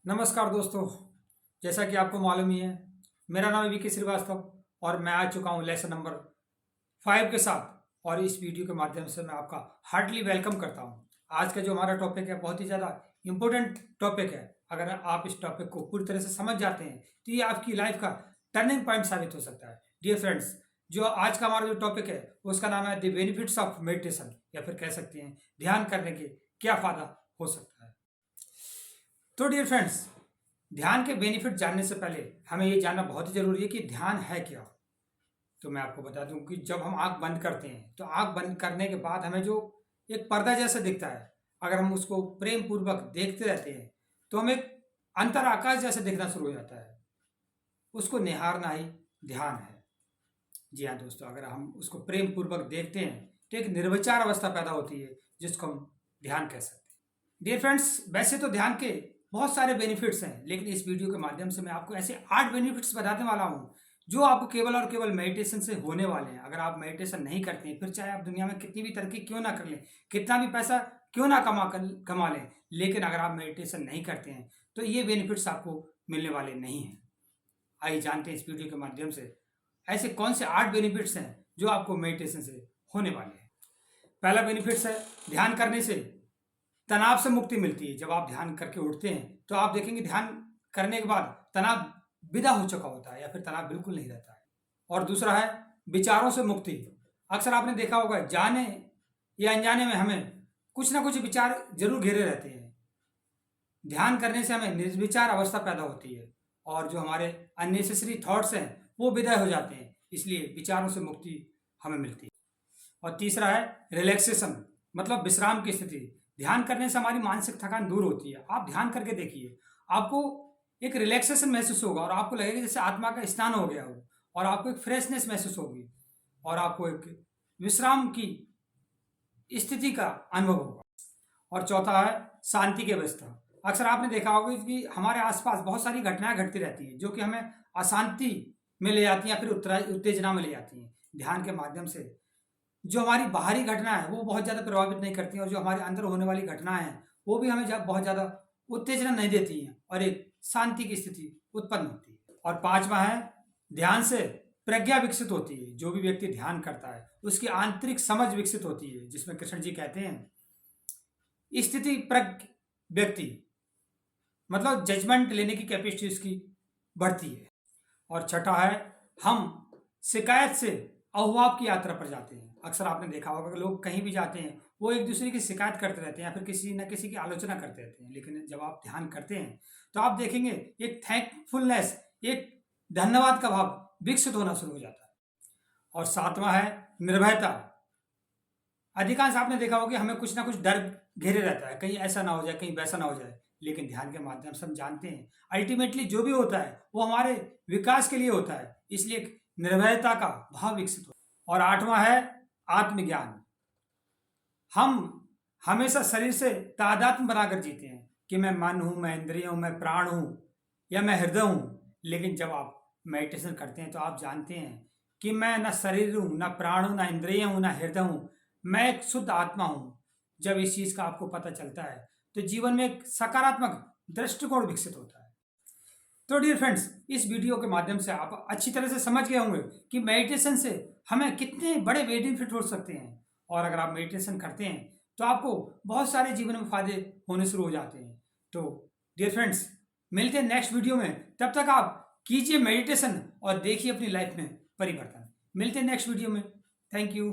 नमस्कार दोस्तों। जैसा कि आपको मालूम ही है, मेरा नाम है वीके श्रीवास्तव और मैं आ चुका हूँ लेसन नंबर 5 के साथ। और इस वीडियो के माध्यम से मैं आपका हार्टली वेलकम करता हूँ। आज का जो हमारा टॉपिक है बहुत ही ज़्यादा इम्पोर्टेंट टॉपिक है। अगर आप इस टॉपिक को पूरी तरह से समझ जाते हैं तो ये आपकी लाइफ का टर्निंग पॉइंट साबित हो सकता है। डियर फ्रेंड्स, जो आज का हमारा जो टॉपिक है उसका नाम है द बेनिफिट्स ऑफ मेडिटेशन, या फिर कह सकते हैं ध्यान करने के क्या फ़ायदा हो सकता है। तो डियर फ्रेंड्स, ध्यान के बेनिफिट जानने से पहले हमें ये जानना बहुत ही ज़रूरी है कि ध्यान है क्या। तो मैं आपको बता दूं कि जब हम आंख बंद करते हैं तो आंख बंद करने के बाद हमें जो एक पर्दा जैसा दिखता है, अगर हम उसको प्रेम पूर्वक देखते रहते हैं तो हमें एक अंतर आकाश जैसा दिखना शुरू हो जाता है। उसको निहारना ही ध्यान है। जी हाँ दोस्तों, अगर हम उसको प्रेम पूर्वक देखते हैं तो एक निर्विचार अवस्था पैदा होती है जिसको हम ध्यान कह सकते हैं। डियर फ्रेंड्स, वैसे तो ध्यान के बहुत सारे बेनिफिट्स हैं, लेकिन इस वीडियो के माध्यम से मैं आपको ऐसे 8 बेनिफिट्स बताने वाला हूँ जो आपको केवल और केवल मेडिटेशन से होने वाले हैं। अगर आप मेडिटेशन नहीं करते हैं, फिर चाहे आप दुनिया में कितनी भी तरक्की क्यों ना कर लें, कितना भी पैसा क्यों ना कमा लें, लेकिन अगर आप मेडिटेशन नहीं करते हैं तो ये बेनिफिट्स आपको मिलने वाले नहीं हैं। आइए जानते हैं इस वीडियो के माध्यम से ऐसे कौन से 8 बेनिफिट्स हैं जो आपको मेडिटेशन से होने वाले हैं। पहला बेनिफिट्स है, ध्यान करने से तनाव से मुक्ति मिलती है। जब आप ध्यान करके उठते हैं तो आप देखेंगे ध्यान करने के बाद तनाव विदा हो चुका होता है या फिर तनाव बिल्कुल नहीं रहता है। और दूसरा है विचारों से मुक्ति। अक्सर आपने देखा होगा जाने या अनजाने में हमें कुछ ना कुछ विचार जरूर घेरे रहते हैं। ध्यान करने से हमें निर्विचार अवस्था पैदा होती है और जो हमारे अननेसेसरी थॉट्स हैं वो विदा हो जाते हैं, इसलिए विचारों से मुक्ति हमें मिलती है। और तीसरा है रिलैक्सेशन, मतलब विश्राम की स्थिति। ध्यान करने से हमारी मानसिक थकान दूर होती है। आप ध्यान करके देखिए, आपको एक रिलैक्सेशन महसूस होगा और आपको लगेगा जैसे आत्मा का स्नान हो गया हो, और आपको एक फ्रेशनेस महसूस होगी और आपको एक विश्राम की स्थिति का अनुभव होगा। और चौथा है शांति की अवस्था। अक्सर आपने देखा होगा कि हमारे आसपास बहुत सारी घटनाएं घटती रहती हैं जो कि हमें अशांति में ले जाती हैं या फिर उत्तेजना में ले जाती हैं। ध्यान के माध्यम से जो हमारी बाहरी घटना है वो बहुत ज़्यादा प्रभावित नहीं करती हैं और जो हमारे अंदर होने वाली घटनाएं हैं वो भी हमें बहुत ज़्यादा उत्तेजना नहीं देती हैं और एक शांति की स्थिति उत्पन्न होती है। और पांचवा है ध्यान से प्रज्ञा विकसित होती है। जो भी व्यक्ति ध्यान करता है उसकी आंतरिक समझ विकसित होती है, जिसमें कृष्ण जी कहते हैं स्थिति प्रज्ञ व्यक्ति, मतलब जजमेंट लेने की कैपेसिटी उसकी बढ़ती है। और छठा है हम शिकायत से अहुआब की यात्रा पर जाते हैं। अक्सर आपने देखा होगा कि लोग कहीं भी जाते हैं वो एक दूसरे की शिकायत करते रहते हैं या फिर किसी न किसी की आलोचना करते रहते हैं, लेकिन जब आप ध्यान करते हैं तो आप देखेंगे एक थैंकफुलनेस, एक धन्यवाद का भाव विकसित होना शुरू हो जाता है। और सातवां है निर्भयता। अधिकांश आपने देखा होगा कि हमें कुछ ना कुछ डर घेरे रहता है, कहीं ऐसा ना हो जाए, कहीं वैसा ना हो जाए, लेकिन ध्यान के माध्यम से हम जानते हैं अल्टीमेटली जो भी होता है वो हमारे विकास के लिए होता है, इसलिए एक निर्भयता का भाव विकसित होता है। और आठवां है आत्मज्ञान। हम हमेशा शरीर से तादात्म्य बनाकर जीते हैं कि मैं मन हूं, मैं इंद्रिय हूं, मैं प्राण हूं या मैं हृदय हूं, लेकिन जब आप मेडिटेशन करते हैं तो आप जानते हैं कि मैं ना शरीर हूं, ना प्राण हूं, ना इंद्रिय हूं, ना हृदय हूं, मैं एक शुद्ध आत्मा हूं। जब इस चीज का आपको पता चलता है तो जीवन में एक सकारात्मक दृष्टिकोण विकसित होता है। तो डियर फ्रेंड्स, इस वीडियो के माध्यम से आप अच्छी तरह से समझ गए होंगे कि मेडिटेशन से हमें कितने बड़े बेनिफिट हो सकते हैं। और अगर आप मेडिटेशन करते हैं तो आपको बहुत सारे जीवन में फायदे होने शुरू हो जाते हैं। तो डियर फ्रेंड्स, मिलते हैं नेक्स्ट वीडियो में। तब तक आप कीजिए मेडिटेशन और देखिए अपनी लाइफ में परिवर्तन। मिलते हैं नेक्स्ट वीडियो में। Thank you.